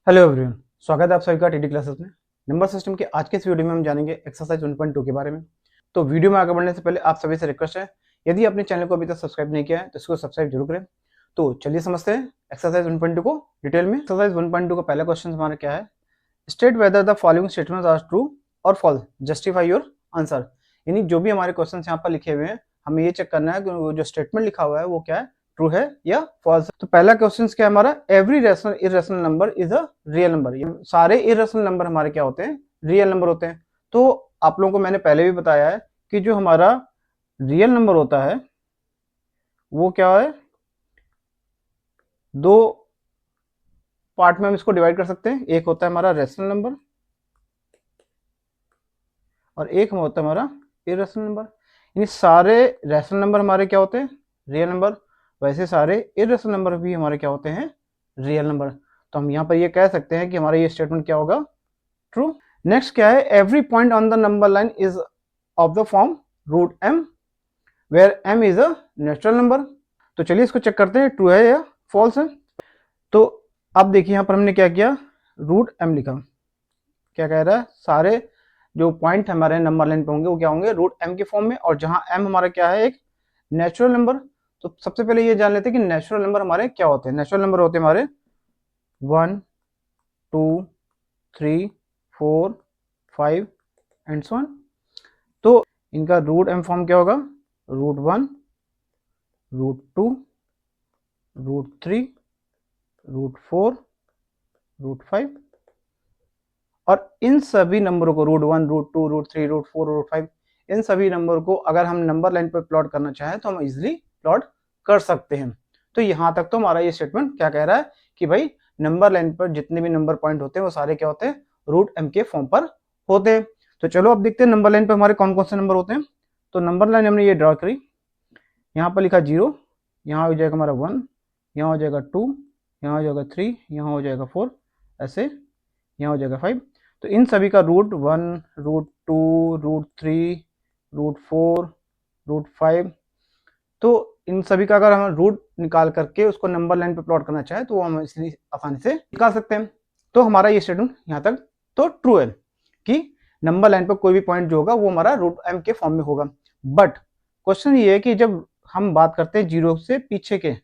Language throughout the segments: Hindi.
हेलो एवरीवन, स्वागत है आप सभी का टीडी क्लासेस में। नंबर सिस्टम के आज के इस वीडियो में हम जानेंगे एक्सरसाइज 1.2 के बारे में। तो वीडियो में आगे बढ़ने से पहले आप सभी से रिक्वेस्ट है, यदि आपने चैनल को अभी तक सब्सक्राइब नहीं किया है तो इसको सब्सक्राइब जरूर करें। तो चलिए समझते हैं एक्सरसाइज 1.2 को डिटेल में। एक्सरसाइज 1.2 का पहला क्वेश्चन हमारा क्या है, state whether the following statements are true और फॉल्स, जस्टिफाई योर आंसर। यानी जो भी हमारे क्वेश्चन यहाँ पर लिखे हुए हैं, हमें ये चेक करना है कि वो जो स्टेटमेंट लिखा हुआ है वो क्या है, ट्रू है या फॉल्स। तो पहला क्वेश्चन क्या है हमारा, every rational irrational number is a real number. सारे इररेशनल नंबर हमारे क्या होते हैं, रियल नंबर होते हैं। तो आप लोगों को मैंने पहले भी बताया है कि जो हमारा रियल नंबर होता है वो क्या है, दो पार्ट में हम इसको डिवाइड कर सकते हैं। एक होता है हमारा रैशनल नंबर और एक होता है हमारा इररेशनल नंबर। यानी सारे रैशनल नंबर हमारे क्या होते हैं, रियल नंबर। वैसे सारे इररेशनल नंबर भी हमारे क्या होते हैं, रियल नंबर। तो हम यहाँ पर ये कह सकते हैं कि हमारा ये स्टेटमेंट क्या होगा, ट्रू। नेक्स्ट क्या है, every point on the number line is of the form root M where M is a natural number. तो चलिए इसको चेक करते हैं, ट्रू है या फॉल्स है। तो अब देखिए यहाँ पर हमने क्या किया, रूट एम लिखा। क्या कह रहा है, सारे जो पॉइंट हमारे नंबर लाइन पे होंगे वो क्या होंगे, रूट एम के फॉर्म में। और जहां एम हमारा क्या है, एक नेचुरल नंबर। तो सबसे पहले ये जान लेते हैं कि नेचुरल नंबर हमारे क्या होते हैं। नेचुरल नंबर होते हैं हमारे 1, 2, 3, 4, 5 एंड सो ऑन। तो इनका रूट एम फॉर्म क्या होगा, √1, √2, √3, √4, √5। और इन सभी नंबरों को √1, √2, √3, √4, √5, इन सभी नंबर को अगर हम नंबर लाइन पर प्लॉट करना चाहें तो हम इजिली प्लॉट कर सकते हैं। तो यहां तक तो हमारा ये स्टेटमेंट क्या कह रहा है कि भाई नंबर लाइन पर जितने भी नंबर पॉइंट होते हैं वो सारे क्या होते हैं, रूट एम के फॉर्म पर होते हैं। तो चलो अब देखते हैं नंबर लाइन पर हमारे कौन कौन से नंबर होते हैं। तो नंबर लाइन हमने ये ड्रॉ करी, यहाँ पर लिखा 0, यहाँ हो जाएगा हमारा 1, यहाँ हो जाएगा 2, यहाँ हो जाएगा 3, यहाँ हो जाएगा 4, ऐसे यहाँ हो जाएगा 5। तो इन सभी का √1, √2, √3, √4, √5, तो इन सभी का अगर हम रूट निकाल करके उसको नंबर लाइन पे प्लॉट करना चाहे तो हम इसलिए आसानी से निकाल सकते हैं। तो हमारा ये स्टेटमेंट यहाँ तक तो ट्रू है कि नंबर लाइन पर कोई भी पॉइंट जो होगा वो हमारा √m के फॉर्म में होगा। बट क्वेश्चन ये है कि जब हम बात करते हैं 0 से पीछे के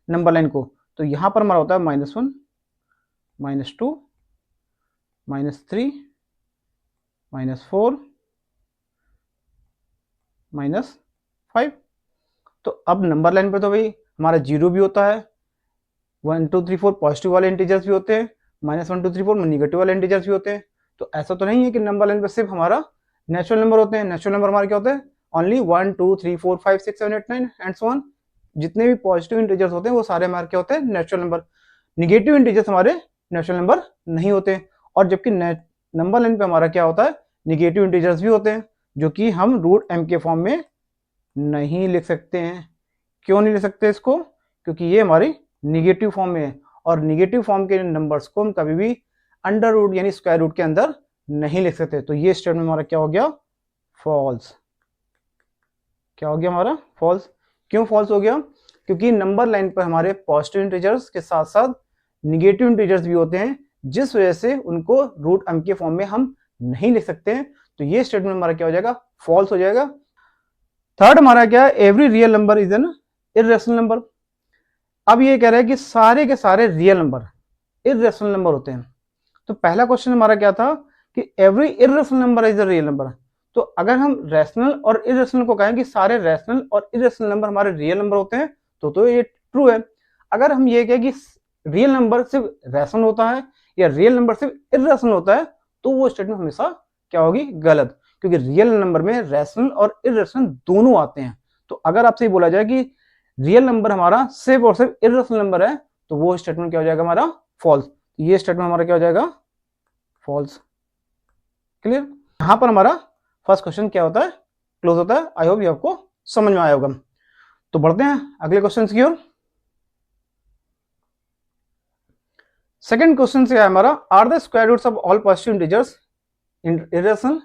नंबर लाइन को, तो यहाँ पर हमारा होता है -1, -2, -3, -4, -5। तो अब नंबर लाइन पर तो भाई हमारा 0 भी होता है, 1, 2, 3, 4 पॉजिटिव वाले इंटीजर्स भी होते हैं, -1, 2, 3, 4 निगेटिव वाले इंटीजर्स भी होते हैं। तो ऐसा तो नहीं है कि नंबर लाइन पर सिर्फ हमारा नेचुरल नंबर होते हैं। नेचुरल नंबर हमारे क्या होते हैं, ओनली 1, 2, 3, 4, 5, 6, 7, 8, 9 एंड सो ऑन। जितने भी पॉजिटिव इंटीजर्स होते हैं वो सारे हमारे क्या होते हैं, नेचुरल नंबर। निगेटिव इंटीजर्स हमारे नेचुरल नंबर नहीं होते। और जबकि नंबर लाइन पे हमारा क्या होता है, निगेटिव इंटीजर्स भी होते हैं, जो कि हम √m के फॉर्म में नहीं लिख सकते हैं। क्यों नहीं लिख सकते इसको, क्योंकि ये हमारी निगेटिव फॉर्म में है और निगेटिव फॉर्म के नंबर्स को हम कभी भी अंडर रूट यानी स्क्वायर रूट के अंदर नहीं लिख सकते। तो ये स्टेटमेंट हमारा क्या हो गया, फॉल्स। क्या हो गया हमारा, फॉल्स। क्यों फॉल्स हो गया, क्योंकि नंबर लाइन पर हमारे पॉजिटिव इंटीजर्स के साथ साथ निगेटिव इंटीजर्स भी होते हैं, जिस वजह से उनको √m के फॉर्म में हम नहीं लिख सकते हैं। तो ये स्टेटमेंट हमारा क्या हो जाएगा, फॉल्स हो जाएगा। थर्ड हमारा क्या है, every real number is an irrational number. अब ये कह रहा है कि सारे के सारे रियल नंबर इररेशनल नंबर होते हैं। तो पहला क्वेश्चन हमारा क्या था कि every irrational number is a real number. तो अगर हम रैशनल और इररेशनल को कहें कि सारे रैशनल और इररेशनल नंबर हमारे रियल नंबर होते हैं, तो ये ट्रू है। अगर हम ये कहें कि रियल नंबर सिर्फ रैशनल होता है या रियल नंबर सिर्फ इररेशनल होता है, तो वो स्टेटमेंट हमेशा क्या होगी, गलत। क्योंकि रियल नंबर में रैशनल और इररेशनल दोनों आते हैं। तो अगर आपसे ये बोला जाए कि रियल नंबर हमारा सिर्फ और सिर्फ इररेशनल नंबर है, तो वो स्टेटमेंट क्या हो जाएगा हमारा, फॉल्स। ये स्टेटमेंट हमारा क्या हो जाएगा, फॉल्स। क्लियर। यहां पर हमारा फर्स्ट क्वेश्चन क्या होता है, क्लोज होता है। आई होप ये आपको समझ में आया होगा। तो बढ़ते हैं अगले क्वेश्चन की ओर। सेकंड क्वेश्चन क्या है हमारा, are the square roots of all positive integers irrational,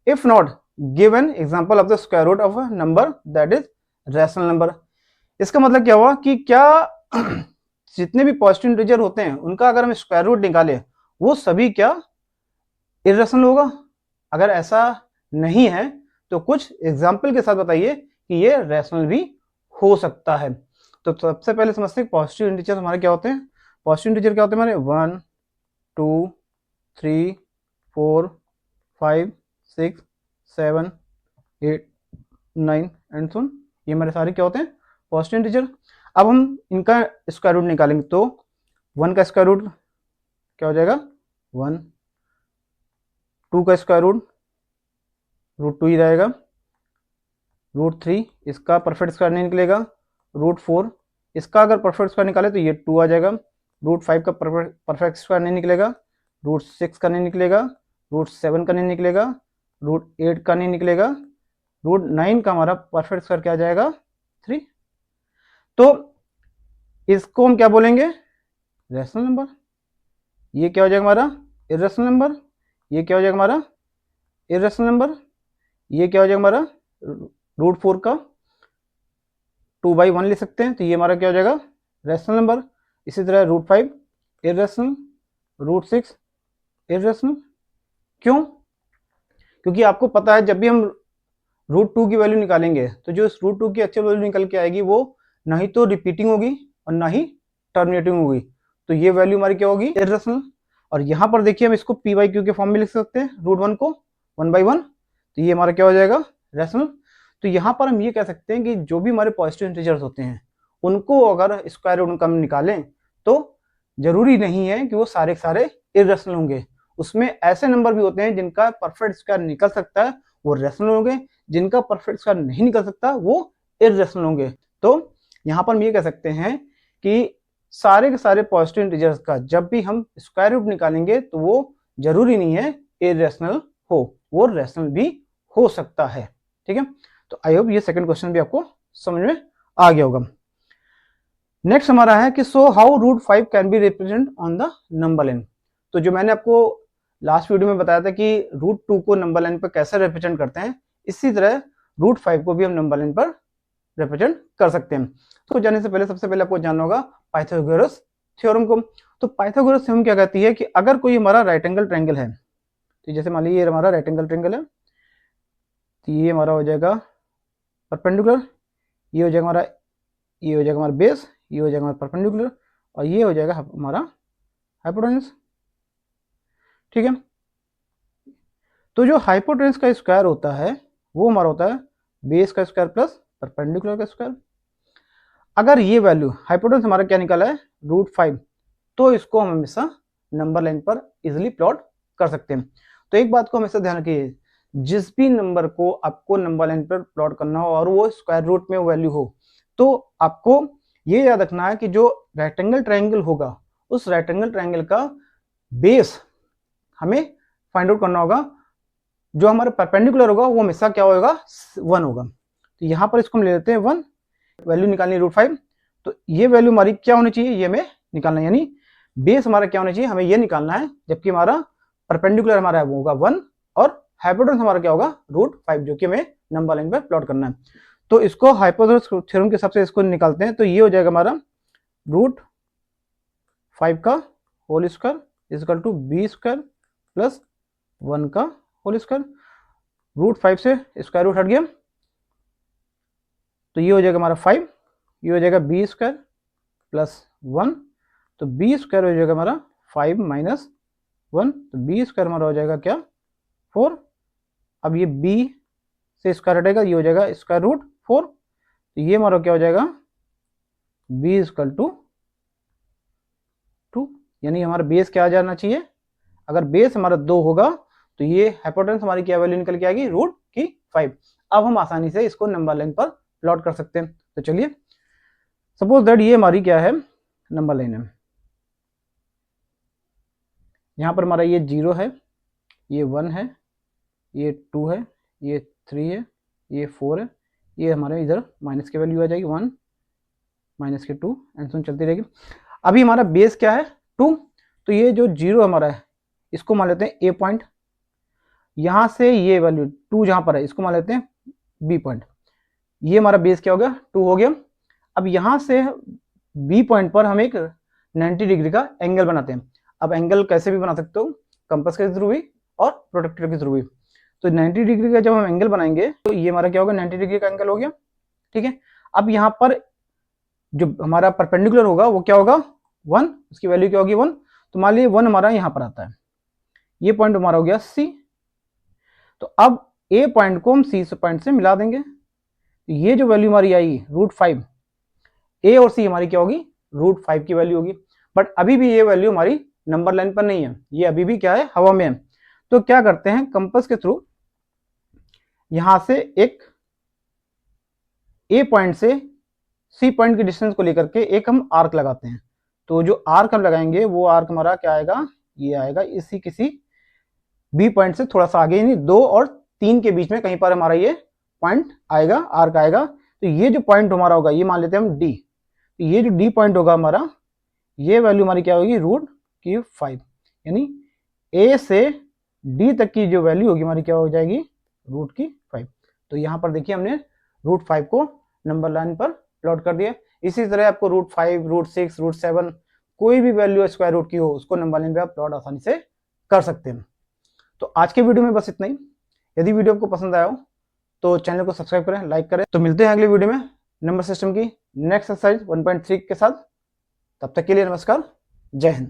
if not give an example of the square root of a number that is rational number. इसका मतलब क्या हुआ कि क्या जितने भी पॉजिटिव इंटीजर होते हैं उनका अगर हम स्क्वायर रूट निकालें वो सभी क्या इरेशनल होगा? अगर ऐसा नहीं है तो कुछ एग्जाम्पल के साथ बताइए कि ये रैशनल भी हो सकता है। तो सबसे पहले समझते हैं पॉजिटिव इंटीजर हमारे क्या होते हैं। पॉजिटिव इंटीजर क्या होते हैं हमारे 1 2 3 4 5 6 7 8 9 एंड सुन, ये हमारे सारे क्या होते हैं पॉजिटिव इंटीजर। अब हम इनका स्क्वायर रूट निकालेंगे तो 1 का स्क्वायर रूट क्या हो जाएगा 1, 2 का स्क्वायर रूट 2 ही रहेगा, √3 इसका परफेक्ट स्क्वायर नहीं निकलेगा, √4 इसका अगर परफेक्ट स्क्वायर निकाले तो ये 2 आ जाएगा, √5 का परफेक्ट स्क्वायर नहीं निकलेगा, √6 का नहीं निकलेगा, √7 का नहीं निकलेगा, √8 का नहीं निकलेगा, √9 का हमारा परफेक्ट स्क्वायर क्या आ जाएगा 3। तो इसको हम क्या बोलेंगे रैशनल नंबर। ये क्या हो जाएगा हमारा इरेशनल नंबर। ये क्या हो जाएगा हमारा इरेशनल नंबर। ये क्या हो जाएगा हमारा √4 का 2/1 लिख सकते हैं तो ये हमारा क्या हो जाएगा रैशनल नंबर। इसी तरह √5 इरेशनल, √6 इरेशनल। क्यों? क्योंकि आपको पता है जब भी हम √2 की वैल्यू निकालेंगे तो जो इस √2 की एक्चुअल वैल्यू निकल के आएगी वो ना ही तो रिपीटिंग होगी और ना ही टर्मिनेटिंग होगी, तो ये वैल्यू हमारी क्या होगी इरेशनल। और यहाँ पर देखिए हम इसको p/q के फॉर्म में लिख सकते हैं, √1 को 1/1, तो ये हमारा क्या हो जाएगा रैशनल। तो यहाँ पर हम ये कह सकते हैं कि जो भी हमारे पॉजिटिव इंटीजर्स होते हैं उनको अगर स्क्वायर रूट उनका हम निकालें तो जरूरी नहीं है कि वो सारे इरेशनल होंगे। उसमें ऐसे नंबर भी होते हैं जिनका परफेक्ट स्क्वायर निकल सकता है वो रैशनल होंगे, जिनका परफेक्ट स्क्वायर नहीं निकल सकता वो इरेशनल होंगे। तो यहाँ पर हम ये कह सकते हैं कि सारे के सारे पॉजिटिव इंटीजर्स का जब भी हम स्क्वायर रूट निकालेंगे तो वो जरूरी नहीं है इरेशनल हो, वो रैशनल भी हो सकता है। ठीक है, तो आई होप ये सेकंड क्वेश्चन भी आपको समझ में आ गया होगा। नेक्स्ट हमारा है कि so how √5 can be represent on the number line. तो जो मैंने आपको लास्ट वीडियो में बताया था कि √2 को नंबर लाइन पर कैसे रिप्रेजेंट करते हैं, इसी तरह √5 को भी हम नंबर लाइन पर रिप्रेजेंट कर सकते हैं। तो जाने से पहले सबसे पहले आपको जानना होगा पाइथागोरस थ्योरम को। तो पाइथागोरस थ्योरम क्या कहती है कि अगर कोई हमारा राइट एंगल ट्रायंगल है, तो जैसे मान लीजिए ये हमारा राइट एंगल ट्रायंगल है, तो ये हमारा हो जाएगा परपेंडिकुलर, ये हो जाएगा हमारा, ये हो जाएगा हमारा बेस, ये हो जाएगा हमारा परपेंडिकुलर और ये हो जाएगा हमारा हाइपोटेन्यूस। ठीक है, तो जो हाइपोटेन्यूस का स्क्वायर होता है वो हमारा होता है बेस का स्क्वायर प्लस परपेंडिकुलर का स्क्वायर। अगर ये वैल्यू हाइपोटेन्यूस हमारा क्या निकाला है √5, तो इसको हम हमेशा नंबर लाइन पर इजिली प्लॉट कर सकते हैं। तो एक बात को हमेशा ध्यान रखिए, जिस भी नंबर को आपको नंबर लाइन पर प्लॉट करना हो और वो स्क्वायर रूट में वैल्यू हो, तो आपको ये याद रखना है कि जो रेक्टेंगल ट्रायंगल होगा उस रेक्टेंगल ट्रायंगल का बेस हमें फाइंड आउट करना होगा। जो हमारा परपेंडिकुलर होगा वो हमेशा क्या होगा 1 होगा। तो यहाँ पर इसको हम ले लेते हैं 1, वैल्यू निकालनी है √5, तो ये वैल्यू हमारी क्या होनी चाहिए ये हमें निकालना है, यानी बेस हमारा क्या होना चाहिए हमें ये निकालना है, जबकि हमारा परपेंडिकुलर हमारा वो होगा 1 और हाइपोटेन्यूस हमारा क्या होगा √5, जो कि हमें नंबर लाइन पर प्लॉट करना है। तो इसको हाइपोटेन्यूस थ्योरम के हिसाब से इसको निकालते हैं, तो ये हो जाएगा हमारा √5 का whole square equal to b² plus 1 का होल स्क्वायर। √5 से स्क्वायर रूट हट गया तो ये हो जाएगा हमारा 5, ये हो जाएगा b² प्लस 1, तो b² हो जाएगा हमारा 5 माइनस 1, तो b² हमारा हो जाएगा क्या 4। अब ये b से स्क्वायर हटेगा, ये हो जाएगा स्क्वायर रूट 4, तो ये हमारा क्या हो जाएगा b इक्वल टू 2, यानी हमारा बेस क्या आ जाना चाहिए, अगर बेस हमारा 2 होगा तो ये हाइपोटेन्यूस हमारी क्या वैल्यू निकल के आएगी √5। अब हम आसानी से इसको नंबर लाइन पर प्लॉट कर सकते हैं। तो चलिए सपोज दैट ये हमारी क्या है नंबर लाइन है, यहाँ पर हमारा ये 0 है, ये 1 है, ये 2 है, ये 3 है, ये 4 है, ये हमारे इधर माइनस की वैल्यू आ जाएगी 1 माइनस के 2 एंड सुन चलती रहेगी। अभी हमारा बेस क्या है 2, तो ये जो 0 हमारा है इसको मान लेते हैं ए पॉइंट, यहां से ये वैल्यू 2 जहां पर है इसको मान लेते हैं बी पॉइंट, ये हमारा बेस क्या हो गया 2 हो गया। अब यहां से बी पॉइंट पर हम एक 90 डिग्री का एंगल बनाते हैं। अब एंगल कैसे भी बना सकते हो, कंपास के थ्रू भी और प्रोटेक्टर के थ्रू भी। तो 90 डिग्री का जब हम एंगल बनाएंगे तो ये हमारा क्या होगा, 90 डिग्री का एंगल हो गया, ठीक है। अब यहाँ पर जो हमारा परपेंडिकुलर होगा वो क्या होगा, 1, उसकी वैल्यू क्या होगी 1। तो मान लीजिए 1 हमारा यहाँ पर आता है, ये पॉइंट हमारा हो गया C। तो अब A पॉइंट को हम C पॉइंट से मिला देंगे, तो ये जो वैल्यू हमारी आई √5, A और C हमारी क्या होगी, √5 की वैल्यू होगी। बट अभी भी ये वैल्यू हमारी नंबर लाइन पर नहीं है, ये अभी भी क्या है, हवा में है। तो क्या करते हैं, कंपास के थ्रू यहां से एक A पॉइंट से C पॉइंट की डिस्टेंस को लेकर के एक हम आर्क लगाते हैं। तो जो आर्क हम लगाएंगे वो आर्क हमारा क्या आएगा, ये आएगा इसी किसी B पॉइंट से थोड़ा सा आगे, यानी 2 और 3 के बीच में कहीं पर हमारा ये पॉइंट आएगा, आर्क आएगा। तो ये जो पॉइंट हमारा होगा ये मान लेते हैं हम D। तो ये जो D पॉइंट होगा हमारा, ये वैल्यू हमारी क्या होगी, √5, यानी A से D तक की जो वैल्यू होगी हमारी क्या हो जाएगी, √5। तो यहाँ पर देखिए हमने √5 को नंबर लाइन पर प्लॉट कर दिया। इसी तरह आपको √5, √6, √7 कोई भी वैल्यू स्क्वायर रूट की हो उसको नंबर लाइन पे आप प्लॉट आसानी से कर सकते हैं। तो आज के वीडियो में बस इतना ही। यदि वीडियो आपको पसंद आया हो तो चैनल को सब्सक्राइब करें, लाइक करें। तो मिलते हैं अगले वीडियो में नंबर सिस्टम की नेक्स्ट एक्सरसाइज 1.3 के साथ। तब तक के लिए नमस्कार, जय हिंद।